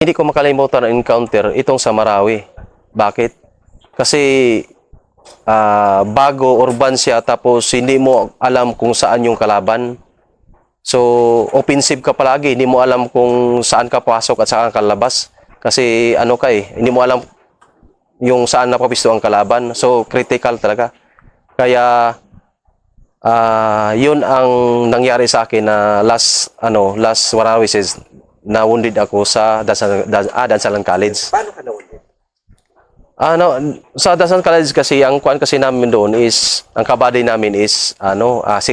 Hindi ko makalimutan ang encounter itong sa Marawi. Bakit? Kasi bago, urban siya, tapos hindi mo alam kung saan yung kalaban. So, offensive ka palagi, hindi mo alam kung saan ka pasok at saan ka labas. Kasi ano ka hindi mo alam yung saan napapisto ang kalaban. So, critical talaga. Kaya, yun ang nangyari sa akin na last Marawi says, na wounded ako sa Dansalan College. Paano ka na-wounded? Sa Dansalan College kasi, ang kuan kasi namin doon is, ang kabady namin is, 6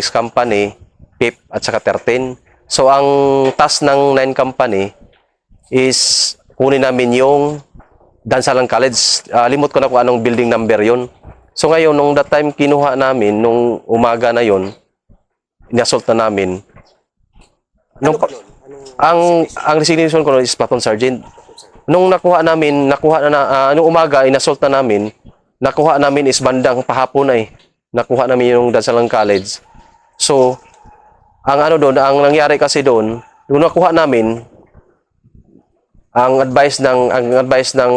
company, 5 at saka 13. So, ang task ng 9 company is, kunin namin yung Dansalan College. Limot ko na kung anong building number yon. So, ngayon, nung that time kinuha namin, nung umaga na yon, inassault na namin. Ano ba yun? Ang resignation ko is platoon sergeant. Nung nakuha nung umaga inassault na namin, nakuha namin is bandang pahapon nakuha namin yung Dansalan College. So, ang ang nangyari kasi doon, nung nakuha namin, ang advice ng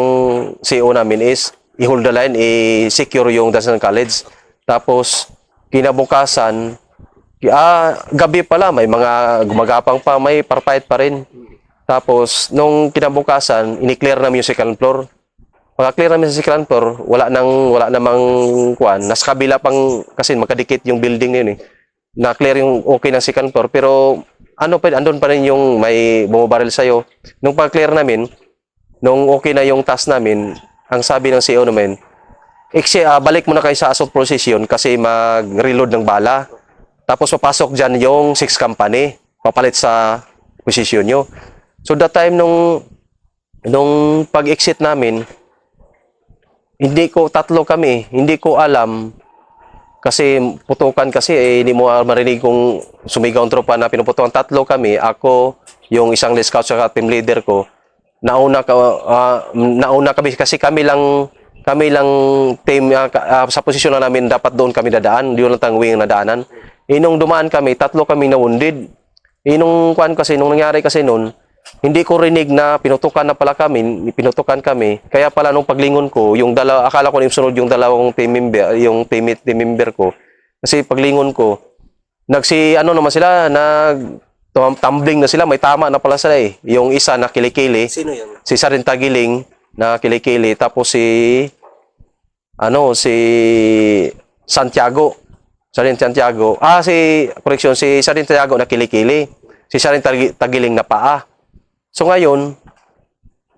CEO namin is i-hold the line, i-secure yung Dansalan College. Tapos kinabukasan, gabi pala, may mga gumagapang pa, may parpait pa rin. Tapos, nung kinabukasan, ini-clear namin yung second floor. Pagka-clear namin sa second floor, wala namang kuan. Nasa kabila pang, kasi magkadikit yung building yun Na-clear yung okay ng second floor. Pero, andun pa rin yung may bumabaril sa'yo. Nung pag-clear namin, nung okay na yung task namin, ang sabi ng CEO namin, balik mo na kayo sa assault position kasi mag-reload ng bala. Tapos papasok dyan yung 6 company, papalit sa posisyon nyo. So that time nung pag-exit namin, tatlo kami, hindi ko alam, kasi putukan kasi, hindi mo marinig kung sumigaw ang tropa na pinuputukan. Tatlo kami, ako, yung isang scout sa team leader ko, nauna kami kasi kami lang team sa posisyon na namin, dapat doon kami dadaan, di lang tangwing na daanan. Nung dumaan kami, tatlo kami na wounded. Nung nangyari kasi noon, hindi ko rinig na pinutukan na pala kami, pinutukan kami. Kaya pala nung paglingon ko, akala ko na sunod yung dalawang team member ko. Kasi paglingon ko, tumbling na sila, may tama na pala sila Yung isa na kilikili. Sino yun? Si Sarin Tagiling na kilikili, tapos si Santiago. Si Sarin Santiago na kilikili. Si Sarin Tagiling na paa. So ngayon,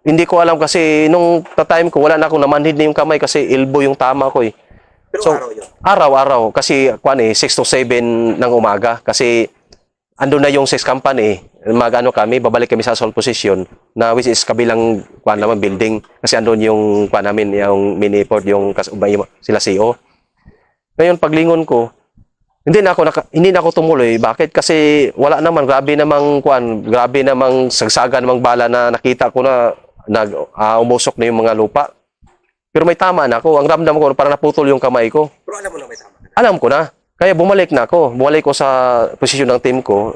hindi ko alam kasi nung time ko, wala na akong namanhid na yung kamay kasi elbow yung tama ko Pero So, araw yun? Araw-araw. Kasi, 6 to 7 ng umaga. Kasi, andun na yung 6 company. Kami, babalik kami sa assault position na which is kabilang naman building. Kasi andun yung namin, yung mini-port, yung sila CEO. Ngayon, paglingon ko, hindi na ako tumuloy. Bakit? Kasi wala naman, grabe namang sagsagan namang bala na nakita ko na umusok na yung mga lupa. Pero may tama na ako. Ang ramdam ko, parang naputol yung kamay ko. Pero alam mo na may tama ka na? Alam ko na. Kaya bumalik na ako. Bumalik ko sa posisyon ng team ko.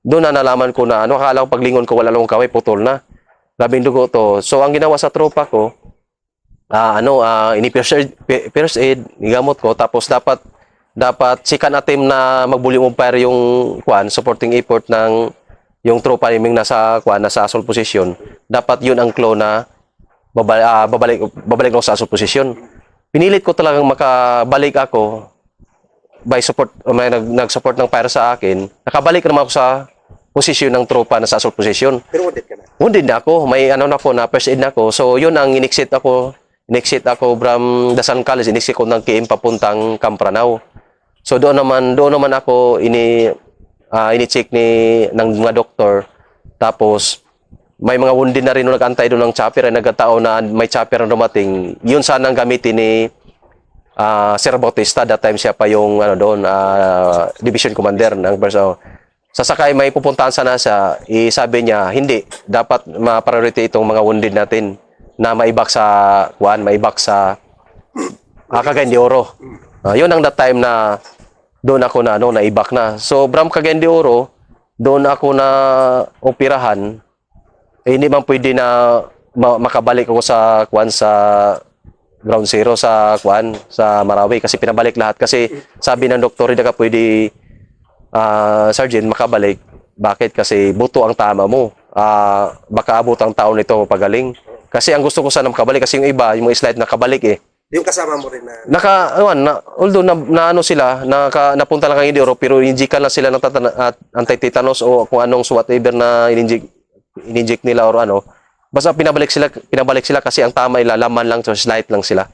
Doon na nalaman ko na, akala ko paglingon ko, wala lang kamay, putol na. Grabing dugo to. So, ang ginawa sa tropa ko, ini-first aid, nigamot ko, tapos dapat second attempt na mag-volume of fire yung supporting effort ng yung tropa naming nasa assault position. Dapat yun ang clue na babalik ako sa assault position. Pinilit ko talagang makabalik ako by support, may nag-support ng fire sa akin. Nakabalik naman ako sa posisyon ng tropa na sa assault position. Pero wounded ka na? Wounded na ako. May first aid na ako. So yun ang in-exit ako from Dansalan College. In-exit ko ng KM papuntang Campranaw. So doon naman ako ini-check ng mga doktor. Tapos may mga wounded na rin nung nag-antay doon ng chopper, nagkataon na may chopper na dumating. Yun sana ang gamitin ni Sir Bautista. That time siya pa yung division commander ng Bersaw. Sasakay may pupuntahan sana siya, sabi niya, hindi, dapat ma-priority itong mga wounded natin na maibak sa Cagayan de Oro. Yun ang that time na doon ako naibak na. So, from Cagayan de Oro, doon ako na operahan. hindi man pwede na makabalik ako sa kuan sa ground zero sa kuan sa Marawi kasi pinabalik lahat kasi sabi ng doktor hindi ka pwede Sergeant makabalik. Bakit? Kasi buto ang tama mo. Baka abot ang taon nito pagaling. Kasi ang gusto ko sana makabalik kasi yung iba, yung mga slide nakabalik eh. Yung kasama mo rin na... Although na ano sila, napunta lang kang Europe pero injikan lang sila ng anti-tetanus o kung anong whatever na ininject nila or ano. Basta pinabalik sila kasi ang tama ilalaman lang so slide lang sila.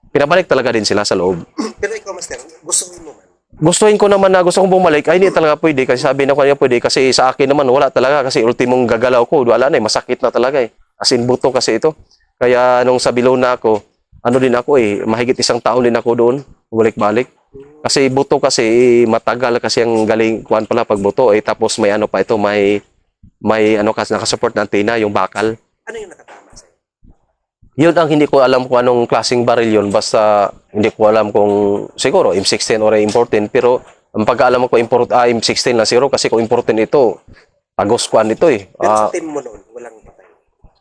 Pinabalik talaga din sila sa loob. Pero ikaw, Master, gusto mo man? Gustuhin ko naman na gusto kong bumalik, ay hindi talaga pwede kasi sabi na ko niya pwede kasi sa akin naman wala talaga kasi ultimong gagalaw ko, wala na masakit na talaga eh. As in buto kasi ito. Kaya nung sa Bilona ako, ano din ako mahigit 1 taon din ako doon, balik-balik. Kasi buto kasi matagal kasi ang galing kuan pala pag buto tapos may ano pa ito, may ano kasi nakasupport na antena yung bakal. Ano yung nakatama sa'yo? Yun ang hindi ko alam kung anong klaseng baril yun. Basta hindi ko alam kung siguro M16 or M14. Pero ang pagkaalam ko M16 na siguro kasi kung M14 ito, agos kuan ito eh. Pero sa team mo noon, walang patay?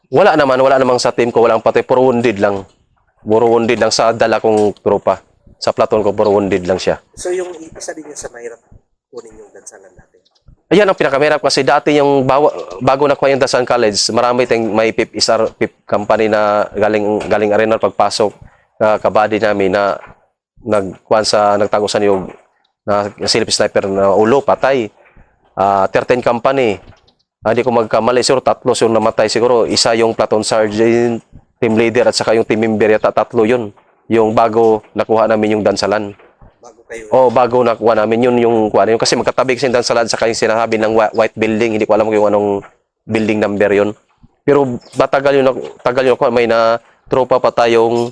Wala namang sa team ko, walang patay. Puro wounded lang. Puro wounded lang sa dala kong tropa. Sa platon ko, puro wounded lang siya. So yung isa din yung sa mahirap kunin yung dansalan natin? Ayan ang pinakamahirap kasi dati yung bago nakuha yung Dasan College, marami tayong may PIP company na galing arena pagpasok kabady namin na nagtago sa niyog na silip sniper na ulo patay. 13 company. Hindi ko magkamali siguro 3 yung namatay siguro. Isa yung platoon sergeant, team leader at saka yung team member yata 3 yun. Yung bago nakuha namin yung dansalan. Bago kayo? Bago nakuha namin yun yung kuha yun. Kasi magkatabig sa dansalan sa kanyang sinasabi ng white building. Hindi ko alam kung yung anong building number yun. Pero tagal yun ako. May na tropa pa tayong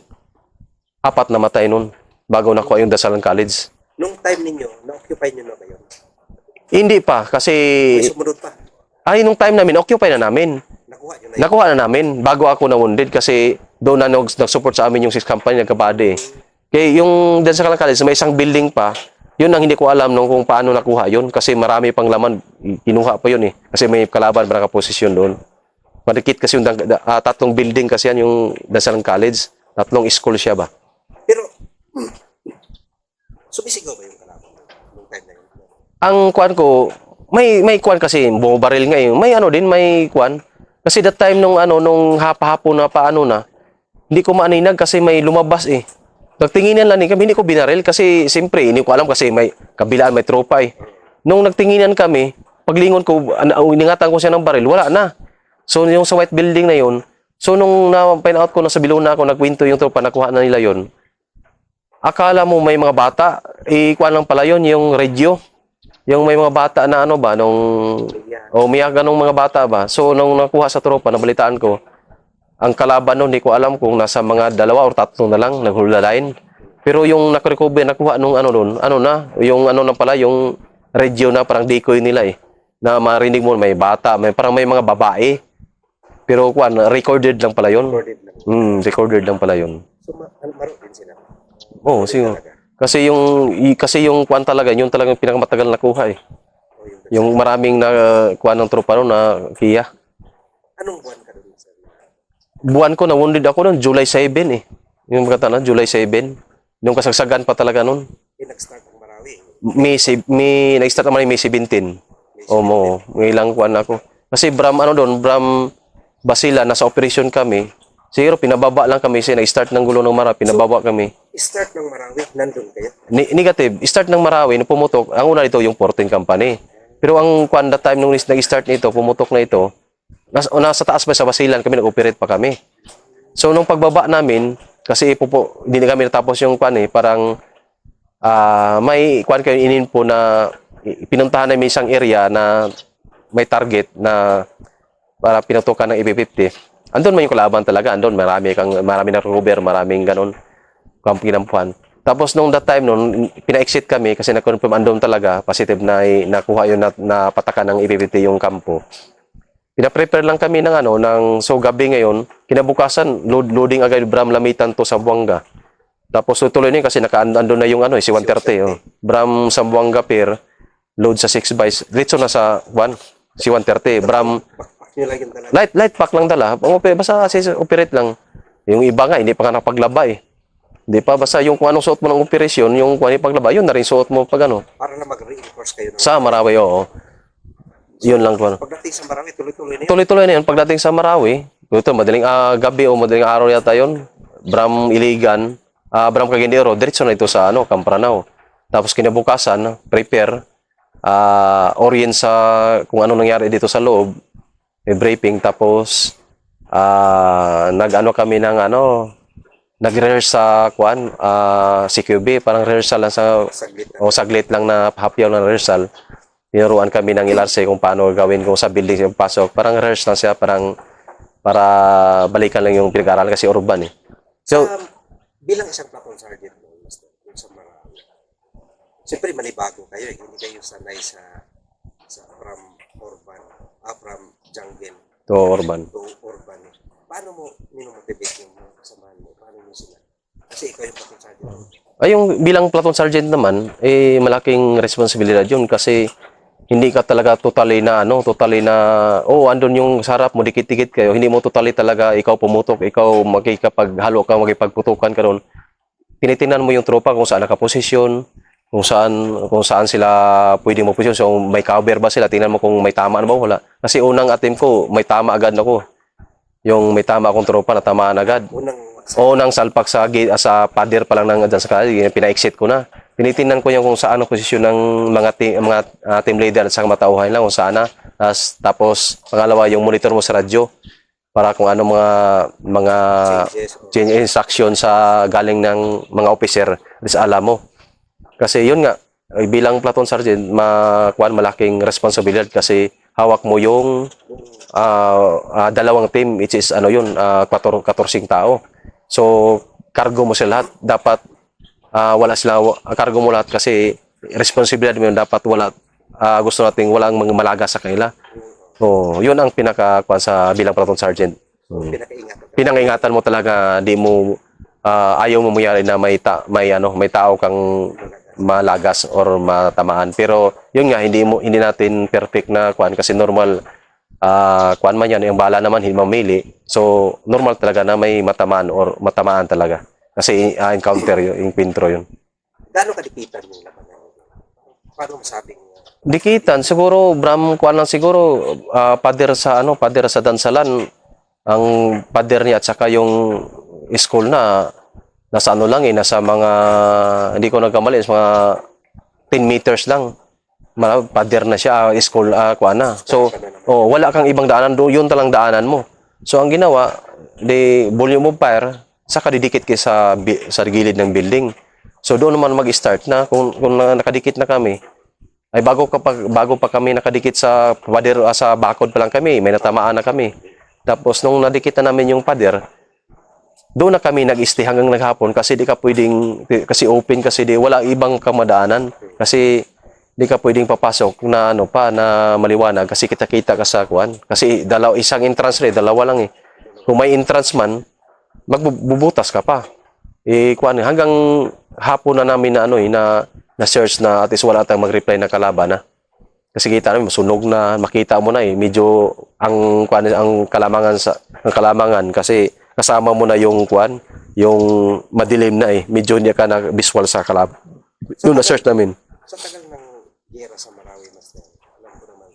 4 na matay nun bago nakuha yung Dasalan College. Nung time ninyo, na-occupy nyo na ba yun? Hindi pa kasi May sumunod pa? nung time namin occupy na namin. Nakuha nyo na yun? Nakuha na namin bago ako na-wounded kasi doon na nag-support sa amin yung 6 company nagkabady. Kaya yung Dasalan College may isang building pa. Yun ang hindi ko alam nung kung paano nakuha yun kasi marami pang laman. Kinuha pa yun kasi may kalaban pa nakaposisyon doon. Marikit kasi yung 3 building kasi yan yung Dasalan College. 3 school siya ba? Pero, sumisigaw ba yung kalaban nung time na yun? Ang kuan ko, may kuan kasi, bumabaril nga yun. May ano din, may kuan. Kasi that time nung hapon na paano na, hindi ko maaninag kasi may lumabas eh. Nagtinginan lang kami, hindi ko binaril kasi siyempre, hindi ko alam kasi may kabilaan, may tropa eh. Nung nagtinginan kami, paglingon ko, iningatan ko siya ng baril, wala na. So yung sa white building na yun, so nung na-find out ko na sa Bilona ako, nagwinto yung tropa, nakuha na nila yun. Akala mo may mga bata, kuan lang pala yun, yung radio. Yung may mga bata na ano ba, umiyak ganong mga bata ba. So nung nakuha sa tropa, nabalitaan ko, ang kalaban nun, hindi ko alam kung nasa mga 2 or 3 na lang, naghulalain. Pero yung nakuha nung yung na pala, yung radio na parang decoy nila eh. Na marinig mo, may bata, parang may mga babae. Pero recorded lang pala yun. Recorded lang. Recorded lang pala yun. So, maro din sila? Oo, siguro. Kasi yung kuan talaga, yun talagang pinakamatagal na kuha eh. O Yung maraming na kuha ng tropa no, na Kia. Anong buwan ka doon? Buwan ko, na-wounded ako noon, July 7 eh. Yung kata na, July 7. Yung kasagsagan pa talaga noon. Nag-start ang Marawi. Nag-start naman yung May 17. May ilang kuan ako. Kasi Bram Basila, nasa operation kami. Siguro pinababa lang kami kasi nag-start ng gulo ng Marawi, pinababa kami. Start ng Marawi, nandun kayo? Negative, start ng Marawi, nung pumutok, ang una dito yung 14 company. Pero ang that time nung nag-start nito, pumutok na ito, nasa taas pa sa Basilan kami, nag-operate pa kami. So nung pagbaba namin, kasi hindi na kami natapos yung parang may kayo ininfo na pinuntahan namin isang area na may target na para pinutukan ng EP50. Andun man yung kalaban talaga, andun marami na recover, maraming ganon kinampuan. Tapos nung that time pina-exit kami kasi na-confirm andun talaga, positive na nakuha yun na patakan ng EP50 yung kampo. Pina-prepare lang kami ng gabi ngayon, kinabukasan loading agad Bram Lamitan to Zamboanga. Tapos tuloy na yun kasi nakaandun na yung si 130 Bram Zamboanga Pier, load sa 6 by, diretso na sa si 130 Bram Yun lang yung dala. Light pack lang dala. Basta operate lang. Yung iba nga, hindi pa nga nakapaglaba eh. Hindi pa, basta yung kung anong suot mo ng operasyon, yung kung ano yung paglaba, yun na rin suot mo pag ano. Para na mag-reinforce kayo. Sa Marawi, oo. Yun lang kung ano. Pagdating sa Marawi, tuloy-tuloy na yun. Tuloy-tuloy na yun. Pagdating sa Marawi, ito, madaling gabi o madaling araw yata yun. Bram Iligan, Bram Cagindero, diretso na ito sa ano, Campranao. Tapos kinabukasan, prepare, orient sa kung ano nangyari dito sa loob, may briefing, tapos nag-ano kami ng ano, nag-rehearse sa CQB, parang rehearsal lang Saglit na. saglit lang na hapyaw na rehearsal. Tinuruan kami ng LRC kung paano gawin kung sa building yung pasok. Parang rehearse lang siya, parang para balikan lang yung pinag-aaralan kasi urban eh. So, Bilang isang platoon sergeant mo, Master, yung sa Marawi, siyempre manibago kayo eh. Hindi kayo sanay sa from urban, from jungle to urban. to urban. Paano mo minomotivate yung mga kasamahan mo? Paano mo sila? Kasi ikaw yung platoon sergeant mo. Ay, yung bilang platoon sergeant naman, eh, malaking responsibilidad yun kasi hindi ka talaga totally na, andun yung sarap mo, dikit-dikit kayo, hindi mo totally talaga, ikaw pumutok, ikaw magkikapaghalo ka, magkipagputukan ka doon. Tinitingnan mo yung tropa kung saan nakaposisyon, kung saan sila pwede mo posisyon. So, may cover ba sila? Tingnan mo kung may tama na ba o wala. Kasi unang attempt ko, may tama agad ako. Yung may tama akong tropa na tamaan agad. Unang salpak sa pader pa lang dyan sa kalye, pina-exit ko na. Tinitingnan ko yung kung saan ang posisyon ng mga team leader at sa matauhan lang kung saan na. Tapos pangalawa yung monitor mo sa radyo para kung ano mga change instruction sa galing ng mga officer sa alam mo. Kasi yun nga bilang platoon sergeant malaking responsibilidad kasi hawak mo yung dalawang team which is 14 tao. So cargo mo sila lahat, dapat wala sila cargo mo lahat kasi responsibilidad mo yun, dapat gusto nating walang mga malaga sa kanila. So, yun ang sa bilang platoon sergeant. Pinang-ingatan mo talaga, di mo ayaw mo mangyari na may tao kang malagas or matamaan. Pero yun nga hindi natin perfect na kasi normal man yan, yung bala naman hindi mamili. So, normal talaga na may matamaan talaga. Kasi encounter yung pintro yun. Gano'ng kadikitan yung labanan? Paano masabing? Dikitan, siguro, siguro, pader sa Dansalan, ang pader niya at saka yung school nasa nasa mga, hindi ko nagkamali, mga 10 meters lang. Pader na siya, school, So, wala kang ibang daanan doon, yun talang daanan mo. So, ang ginawa, volume of fire, saka didikit kayo sa gilid ng building. So doon naman mag-start na kung nakadikit na kami. Ay bago pa kami nakadikit sa pader, sa bakod pa lang kami, may natamaan na kami. Tapos nung nadikit na namin yung pader, doon na kami nag-stay hanggang naghapon kasi di ka pwedeng kasi open kasi wala ibang kamadaanan kasi di ka pwedeng papasok na na maliwanag kasi kita-kita ka sa kasi isang entrance dalawa lang eh. Kung may entrance man magbubutas ka pa. Hanggang hapon na namin na search na at least wala tayong mag-reply na kalaban na. Kasi kita namin masunog na, makita mo na medyo ang kalamangan kasi kasama mo na yung madilim na medyo hindi ka na visual sa kalaban. Doon na search namin. Sa tagal ng giyera sa Marawi, Master, alam ko naman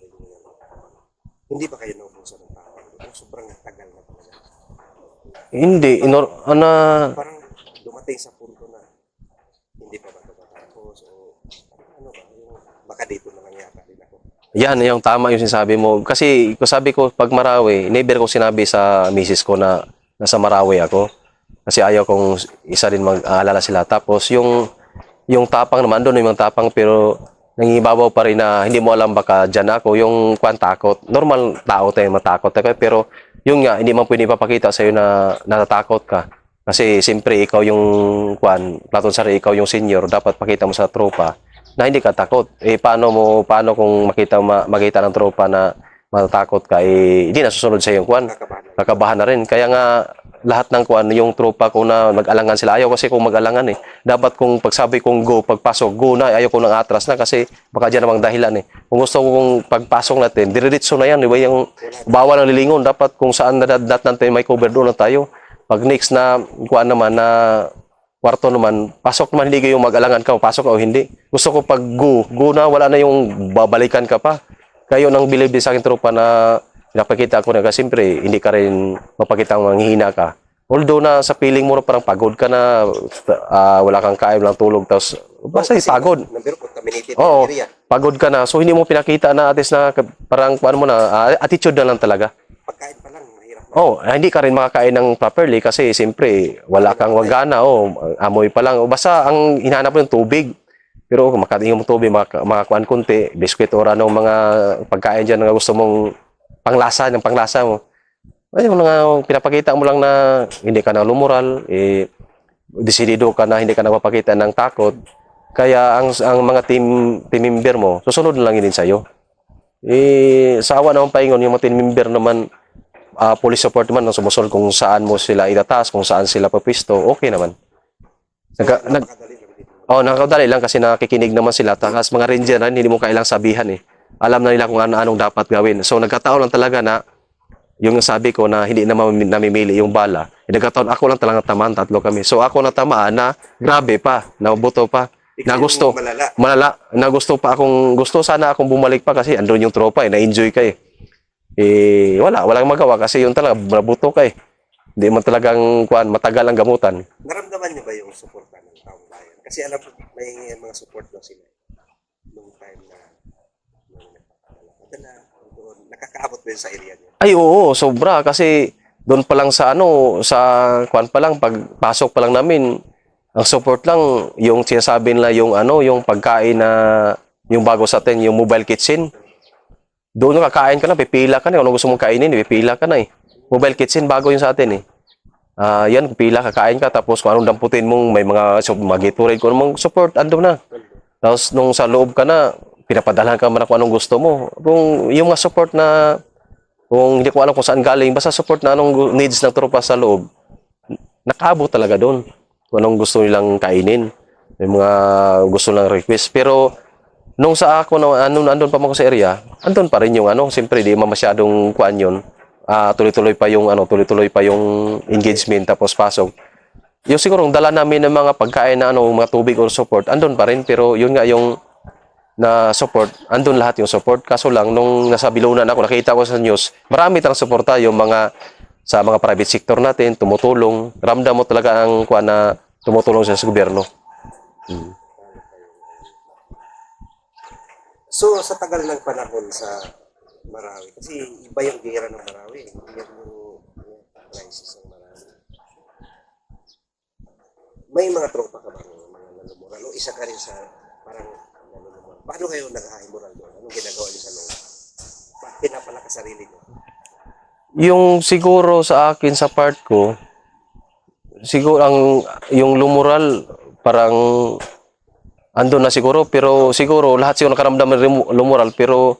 hindi ba kayo naubusan ng tao? Sobrang tagal na talaga. Hindi, parang dumating sa punto na hindi pa ba ito matapos o baka dito na lang yata din ako. Yan, yung tama yung sinasabi mo. Kasi sabi ko, pag Marawi, never ko sinabi sa misis ko na nasa Marawi ako. Kasi ayaw kong isa din mag-aalala sila. Tapos yung tapang naman, doon yung tapang pero nangibabaw pa rin na hindi mo alam baka dyan ako. Yung takot. Normal tao tayo, matakot tayo. Pero yung nga, hindi man pwede ipapakita sa'yo na natatakot ka. Kasi siyempre, ikaw yung platoon sergeant, ikaw yung senior, dapat pakita mo sa tropa na hindi ka takot. Paano kung makita ng tropa na matatakot ka, hindi na susunod sa yung kakabahan na rin. Kaya nga, lahat ng kuan yung tropa ko na mag-alangan sila. Ayaw kasi kung mag-alangan eh. Dapat kung pagsabi kong go, pagpasok, go na. Ayaw ko nang atras na kasi baka dyan namang dahilan eh. Kung gusto kong pagpasok natin, diretso na yan. Di ba yung bawal ang lilingon. Dapat kung saan nadat natin may cover doon na tayo. Pag next na kuan naman na kwarto naman, pasok naman, hindi kayo mag-alangan ka, pasok o hindi. Gusto ko pag go na, wala na yung babalikan ka pa. Kayo nang believe din sa akin tropa na pinapakita ko na kasi siyempre hindi ka rin mapakita ang manghihina ka. Although na sa feeling mo parang pagod ka na, wala kang kain, walang tulog, tapos basta pagod. Number contaminated Oo, area. pagod ka na. So hindi mo pinakita na at least na parang paano mo na, attitude na lang talaga. Pagkain pa lang, mahirap na. Oh, hindi ka rin makakain ng properly kasi siyempre wala kang wagana amoy pa lang. Basta ang hinahanap mo yung tubig. Pero kung makatingin mo tubig, makakuan konti, biskwit o anong mga pagkain dyan na gusto mong ng panglasa mo. Ay, pinapakita mo lang na hindi ka na lumural, desidido ka na hindi ka na mapakita ng takot. Kaya ang mga team member mo, susunod na lang din sa'yo. Sa awa naman paingon, yung mga team member naman, police support naman, sumusunod kung saan mo sila itatas, kung saan sila papisto, okay naman. Nakakadali lang kasi nakikinig naman sila. Tapos mga ranger na hindi mo kailang sabihan eh. Alam na nila kung anong dapat gawin. So nagkataon lang talaga na yung sabi ko na hindi na namimili yung bala. Nagkataon ako lang talaga tamaan, 3 kami. So ako na tamaan na grabe pa, nabuto pa. Na gusto, malala, na gusto pa gusto sana akong bumalik pa kasi andun yung tropa na-enjoy ka eh. Walang magawa kasi yun talaga, nabuto ka eh. Hindi man talagang matagal ang gamutan. Naramdaman niyo ba yung suporta ng taong bayan? Kasi alam ko, may mga support daw sila nung time na nagpapadala. Nakakaabot ba yun sa area niyo? Ay oo, sobra kasi doon pa lang sa pa lang pagpasok pa lang namin, ang support lang yung sinasabi nila yung pagkain na yung bago sa atin, yung mobile kitchen. Doon kakain ka na, pipila ka na, kung gusto mong kainin, pipila ka na eh. Mobile kitchen bago yun sa atin eh. Yan, pila, kakain ka, tapos kung anong damputin mong may mga Gatorade, kung anong support, ando na. Tapos nung sa loob ka na, pinapadalahan ka man kung anong gusto mo. Kung yung mga support na, kung hindi ko alam kung saan galing, basta support na anong needs ng tropa sa loob, nakaabot talaga doon. Kung anong gusto nilang kainin. May mga gusto lang request. Pero, nung sa ako, andun pa man ko sa area, andun pa rin yung siyempre, di masyadong kuan yun. Tuloy-tuloy pa yung engagement tapos pasok. Yung siguro dala namin ng mga pagkain na mga tubig or support, andun pa rin pero yun nga yung na support, andun lahat yung support. Kaso lang nung nasa Bilunan ako, nakita ko sa news, marami tang suporta yung mga sa mga private sector natin, tumutulong. Ramdam mo talaga ang kuan na tumutulong sa gobyerno. So, sa tagal ng panahon sa Marawi, kasi iba yung gira ng Marawi. Hindi yan yung crisis ng Marawi. May mga tropa ka bang mga nalumural? O isa ka rin sa parang nalumural? Paano kayo naghahimural doon? Anong ginagawa niyo sa loob? Bakit pinapalakas sarili niyo? Yung siguro sa akin sa part ko, siguro yung lumural parang andun na siguro, pero siguro lahat siguro nakaramdam ng lumural, pero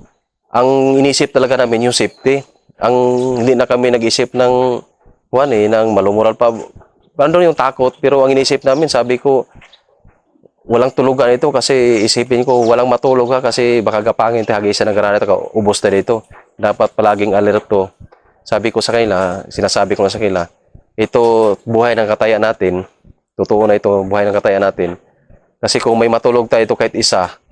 ang inisip talaga namin yung safety. Hindi na kami nag-isip ng ng malumural pa. Andun yung takot, pero ang inisip namin, sabi ko, walang tulugan ito kasi isipin ko, walang matulog ka kasi baka gapangin, hagisa ng granada ka, ubos na dito. Dapat palaging alert to. Sabi ko sa kanila, sinasabi ko na sa kanila, ito buhay ng kataya natin. Totoo na ito, buhay ng kataya natin. Kasi kung may matulog tayo kahit isa,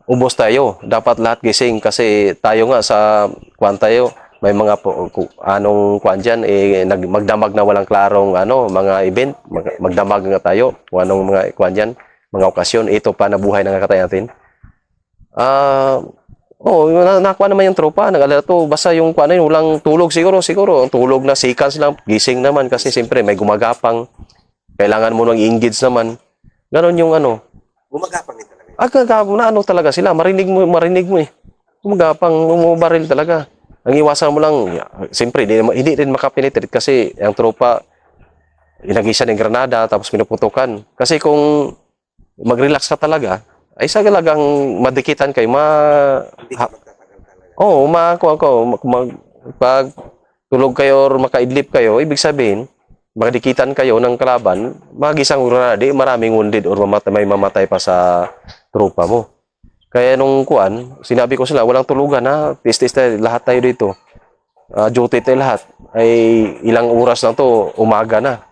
ubos tayo. Dapat lahat gising kasi tayo nga sa kuan tayo, may mga anong kuan dyan, magdamag na walang klarong mga event, magdamag nga tayo, kung anong mga kuan dyan, mga okasyon, ito pa na buhay ng kataya natin. Nakuha naman yung tropa, nag-alerto, basta yung kuan na yun, walang tulog siguro, ang tulog na seconds lang, gising naman kasi siyempre may gumagapang, kailangan mo nang i-engage naman. Ganon yung Gumagapang din talaga. Na talaga sila, marinig mo eh. Gumagapang, umubaril talaga. Ang iwasan mo lang, siyempre, hindi rin makapenetrate kasi ang tropa, inagisa ng granada, tapos pinuputukan. Kasi kung mag-relax ka talaga, ay sa talagang madikitan kayo, Hindi ka magtatagal talaga. pag tulog kayo or makaidlip kayo, ibig sabihin, magdikitan kayo ng kalaban, magisang granada, di maraming wounded or may mamatay pa sa tropa mo. Kaya nung kuan, sinabi ko sila, walang tulugan ha, tis-tis tayo, lahat tayo dito. Duty tayo lahat. Ay ilang oras lang to, umaga na.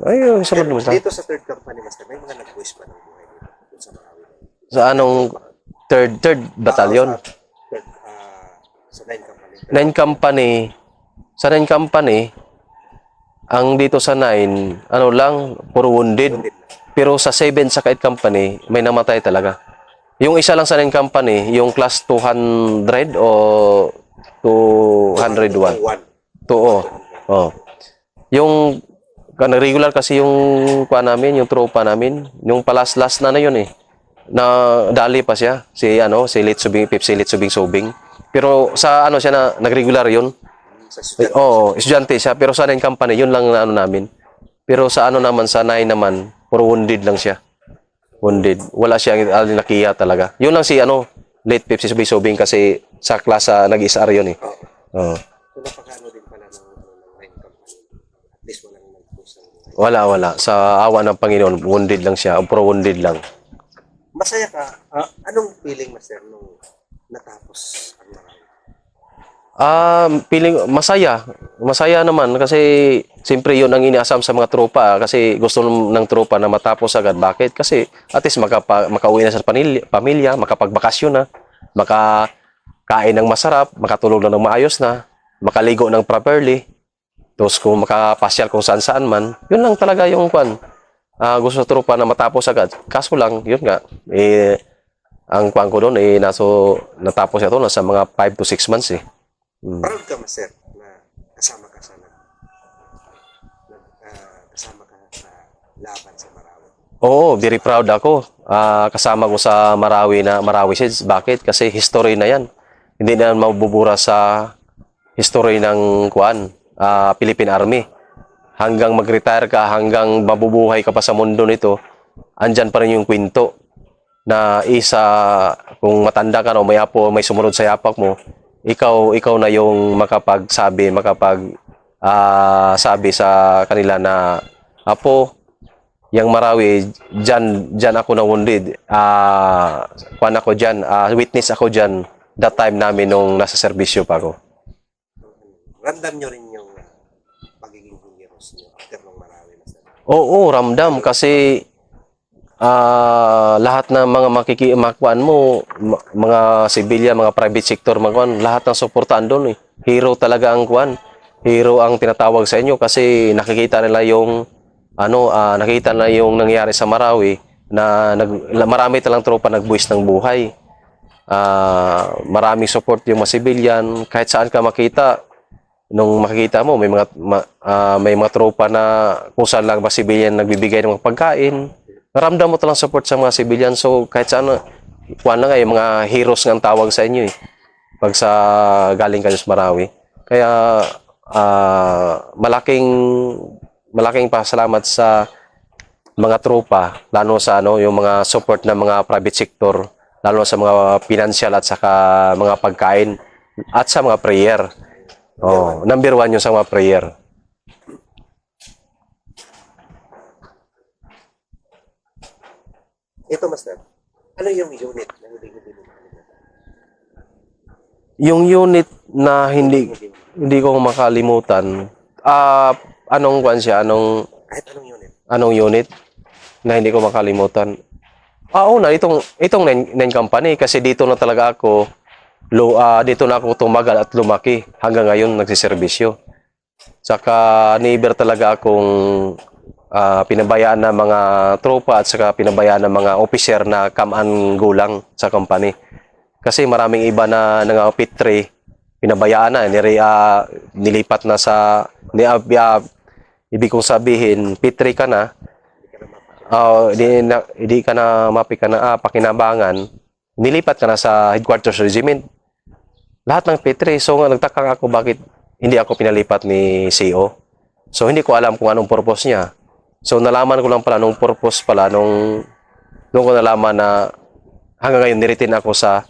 Ay, sunod mo sa. Dito sa third company, Master, may mga nag-voice pa ng buhay dito sa Marawi. Sa anong third battalion? Sa 9 company. 9 company. Sa 9 company, ang dito sa 9, ano lang, puro wounded. Wounded na. Pero sa 7 sa 8 company, may namatay talaga. Yung isa lang sa 9 company, yung class 200 o 201. 1. Oo. Oh. Yung regular kasi yung kuha namin, yung tropa namin, yung palas-las na yun eh. Na dali pa siya, si Lit Subing, Pepsi Lit Subing. Pero sa ano siya na nagregular yun. Sa estudyante. Oo, estudyante siya, pero sa 9 company, yun lang na ano namin. Pero sa ano naman, sa 9 naman, puro wounded lang siya. Wounded. Wala siyang nakiya talaga. Yun lang si late Pepsi Subing kasi sa klasa nag-isar yun eh. Oo. So, napakano din pala ng 9 company. At least walang nagpusang buhay. Wala. Sa awa ng Panginoon, wounded lang siya. Puro wounded lang. Masaya ka. Anong feeling, Master, nung natapos ang Marawi? Feeling masaya. Masaya naman kasi siyempre yun ang iniasam sa mga tropa kasi gusto ng tropa na matapos agad. Bakit? Kasi at least makauwi na sa pamilya, makapagbakasyon na, makakain ng masarap, makatulog na ng maayos na, makaligo ng properly. Tapos kung makapasyal kung saan-saan man, yun lang talaga yung kwan. Gusto ng tropa na matapos agad. Kaso lang, yun nga, ang kwan ko doon, natapos ito nasa mga 5 to 6 months eh. Proud ka, Master, na kasama ka sa laban sa Marawi. Oo, very proud ako. Kasama ko sa Marawi Seeds. Bakit? Kasi history na yan. Hindi na mabubura sa history ng Philippine Army. Hanggang mag-retire ka, hanggang mabubuhay ka pa sa mundo nito, andyan pa rin yung kwento na kung matanda ka na, may sumunod sa yapak mo, ikaw na yung sabi sa kanila na, Apo, yang Marawi, dyan ako na wounded. Witness ako dyan that time namin nung nasa serbisyo pa ako. Ramdam nyo rin yung pagiging heroes nyo after ng Marawi, Master. Oo, ramdam kasi lahat ng mga makuan mo, mga civilian, mga private sector, lahat ng suportahan doon eh. Hero talaga ang hero ang tinatawag sa inyo kasi nakikita nila yung nangyari sa Marawi na marami talang tropa nagbuwis ng buhay. Maraming support yung mga civilian, kahit saan ka makita. Nung makikita mo, may mga tropa na kung saan lang ba civilian nagbibigay ng mga pagkain. Naramdam mo talang support sa mga civilian. So, kahit saan, yung mga heroes ng tawag sa inyo eh. Pag galing kayo sa Marawi. Kaya, malaking pasalamat sa mga tropa, lalo sa yung mga support ng mga private sector, lalo sa mga financial at saka mga pagkain at sa mga prayer. Number 1 yung sa mga prayer. Ito, Master, ano yung unit na hindi ko nakalimutan? Yung unit na hindi ko makalimutan, anong siya? Kahit anong unit. Anong unit na hindi ko makalimutan? Una, itong 9 company kasi dito na talaga ako dito na ako tumagal at lumaki hanggang ngayon nagsiservisyo. Saka never talaga akong pinabayaan ng mga tropa at saka pinabayaan ng mga officer na come and go lang sa company. Kasi maraming iba na P3, pinabayaan na, nilipat na ibig kong sabihin, P3 ka na, hindi ka na pakinabangan, nilipat ka na sa headquarters regiment. Lahat ng P3. So, nagtaka ako bakit hindi ako pinalipat ni CEO. So, hindi ko alam kung anong purpose niya. So, nalaman ko lang pala nung purpose pala, doon ko nalaman na hanggang ngayon niretain ako sa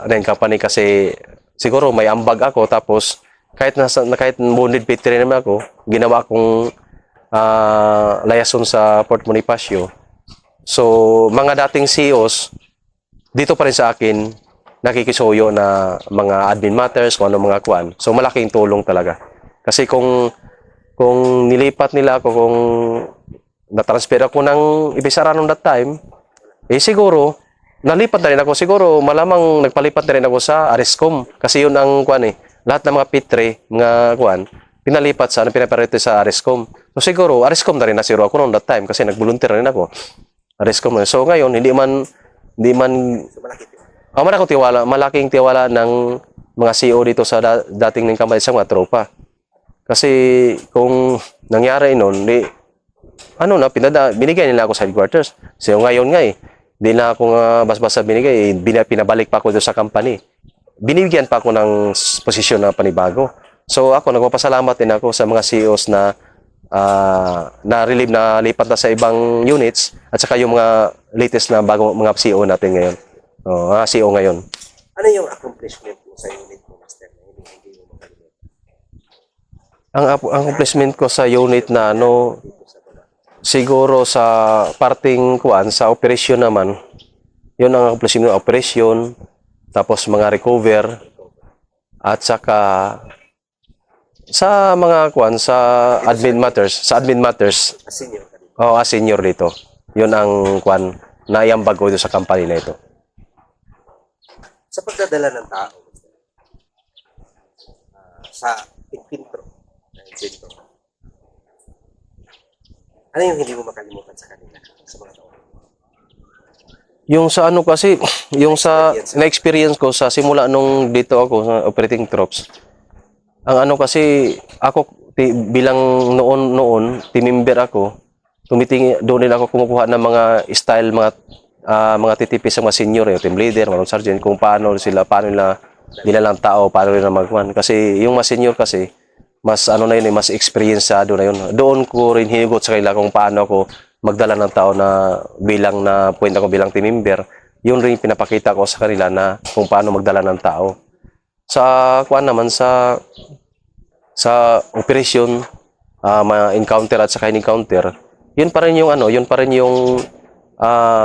9 company kasi siguro may ambag ako tapos kahit wounded veteran naman ako, ginawa akong layason sa Port Bonifacio. So, mga dating CEOs, dito pa rin sa akin, nakikisuyo na mga admin matters, kung ano mga kuan. So, malaking tulong talaga. Kasi kung nilipat nila ako, kung na-transfer ako ng Ibisara noong that time, siguro, nalipat na rin ako. Siguro, malamang nagpalipat na rin ako sa Ariscom. Kasi yun ang kuan eh. Lahat ng mga P3, mga kuan, pinalipat pinaparito sa Ariscom. So siguro, Ariscom na rin nasiro ako noong that time kasi nag-volunteer rin ako. Ariscom na. So ngayon, hindi man So, malaki din. malaking tiwala ng mga CEO dito sa dating ng kamay sa mga tropa. Kasi kung nangyari noon, binigay nila ako sa headquarters. So ngayon nga di na ako nga bas-basa binigay, pinabalik pa ako doon sa company. Binibigyan pa ako ng posisyon na panibago. So ako, nagpapasalamat din ako sa mga CEOs na na-relieve na lipat na sa ibang units at saka yung mga latest na bagong mga CEO natin ngayon. CEO ngayon. Ano yung accomplishment mo sa unit mo, Master, na hindi mo makalimutan Ang accomplishment ko sa unit na dito sa baba? siguro sa parting kuan sa operation naman. Yun ang accomplishment ng operation, tapos mga recover at saka sa mga kuan sa admin matters. As senior ka dito. As senior dito. Yun ang kuan na iambag ko dito sa company na ito. Sa pagdadala ng tao, sa impintro, ano yung hindi mo makalimutan sa kanila, sa mga tao? Yung sa ano kasi, yung sa na-experience ko sa simula nung dito ako sa operating troops. Ang ano kasi, ako bilang noon, team member ako, doon din ako kumukuha ng mga style, mga TTP sa mga senior, yung team leader, mga sergeant, kung paano nila nilalang tao, paano nila magkuhan. Kasi yung mga senior kasi, mas ano na yun, mas experienced na yun. Doon ko rin hinigot sa kanila kung paano ako magdala ng tao na bilang na point ako bilang team member. Yun rin pinapakita ko sa kanila na kung paano magdala ng tao. Sa kuan naman sa operation, ma-encounter at saka in-encounter, yun pa rin yung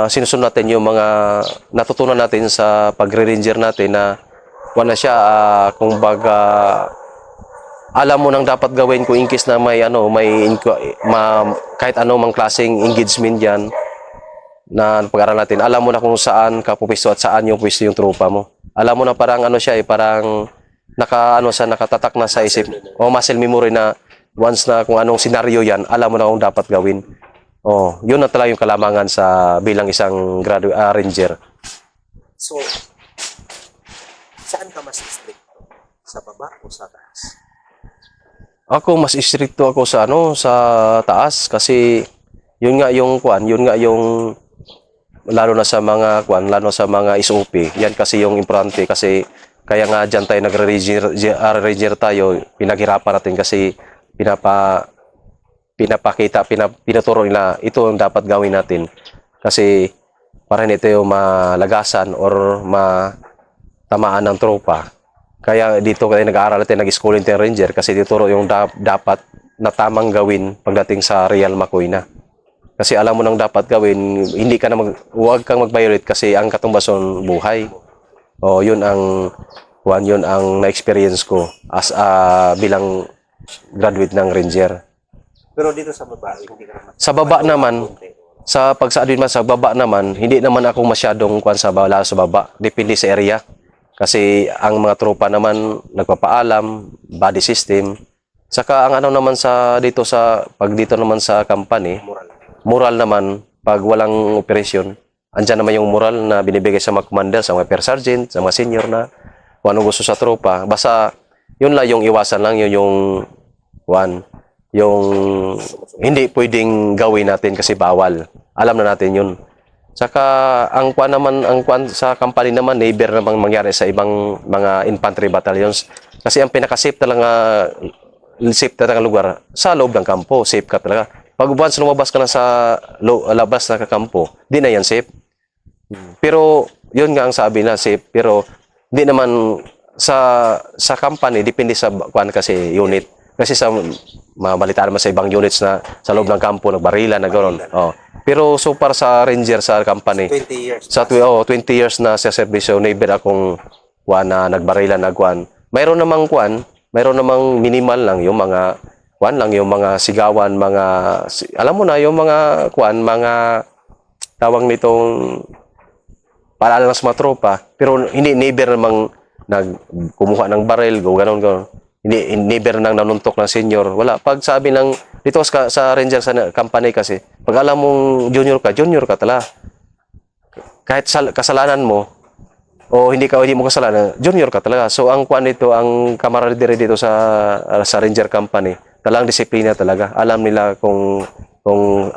sinusunod natin yung mga natutunan natin sa pagre-ranger natin na wala siya kung baga alam mo nang dapat gawin kung in case na kahit anong klaseng engagement diyan na pag-aralan natin, alam mo na kung saan ka pupisto at saan yung pupisto yung tropa mo. Alam mo na parang parang nakatatak na sa isip o muscle memory na once na kung anong senaryo yan, alam mo na kung dapat gawin. Yun na talaga yung kalamangan sa bilang isang ranger. So, saan ka mas strict? Sa baba o sa taas? Ako mas istrikto ako sa taas kasi yun nga yung lalo na sa mga SOP. Yan kasi yung importante kasi kaya nga diyan tayo nagre-ranger tayo, pinaghirapan natin kasi pinaturo nila ito ang dapat gawin natin. Kasi para hindi tayo malagasan or matamaan ng tropa. Kaya dito kayo nag-aaral natin, nag-schooling tayo ranger kasi dituro yung dapat na tamang gawin pagdating sa Real Macoy na. Kasi alam mo nang dapat gawin, huwag kang mag-violate kasi ang katumbason buhay. Yun ang na-experience ko as bilang graduate ng ranger. Pero dito sa baba, hindi ka naman. Sa baba naman, sa baba naman, hindi naman ako masyadong sa baba. Depende sa area. Kasi ang mga tropa naman nagpapaalam, body system. Saka ang naman pag dito naman sa company, moral naman pag walang operasyon. Andyan naman yung moral na binibigay sa mga commander, sa mga per sergeant, sa mga senior na kung anong gusto sa tropa. Basta yun lang yung iwasan lang yung hindi pwedeng gawin natin kasi bawal. Alam na natin yun. Saka ang kwan sa company naman, never namang mangyari sa ibang mga infantry battalions. Kasi ang pinaka-safe talaga lugar sa loob ng kampo, safe ka talaga. Pag once lumabas ka na sa labas na kampo, di na yan safe. Pero yun nga ang sabi na safe, pero di naman sa company depende sa kuan kasi unit. Kasi sa mabalitaan naman sa ibang units na sa loob ng kampo nagbarilan na gano'n. Oh. Pero so para sa ranger sa company 20 years. sa 20 years na sa serbisyo never akong kuan na nagbarilan na kuan. Mayroon namang minimal lang yung mga kuan lang yung mga sigawan, alam mo na yung mga kuan, mga tawag nitong paalala ng mga tropa, pero hindi never namang nagkumuha ng baril, ganon. Hindi never nang nanuntok ng senior. Wala. Pag sabi ng dito sa ranger sa company kasi, pag alam mong junior ka talaga. Kahit kasalanan mo o hindi mo kasalanan, junior ka talaga. So ang kuan nito, ang camaraderie dito sa ranger company, talagang disiplina talaga. Alam nila kung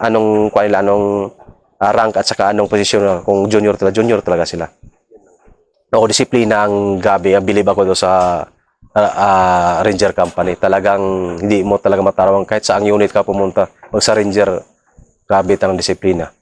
anong kuan nila, anong rank at saka anong posisyon, kung junior talaga sila. O disiplina ang gabi, ang bilib ako do sa ranger company. Talagang hindi mo talaga matarawang kahit saang unit ka pumunta. Pag sa ranger, grabe talagang disiplina.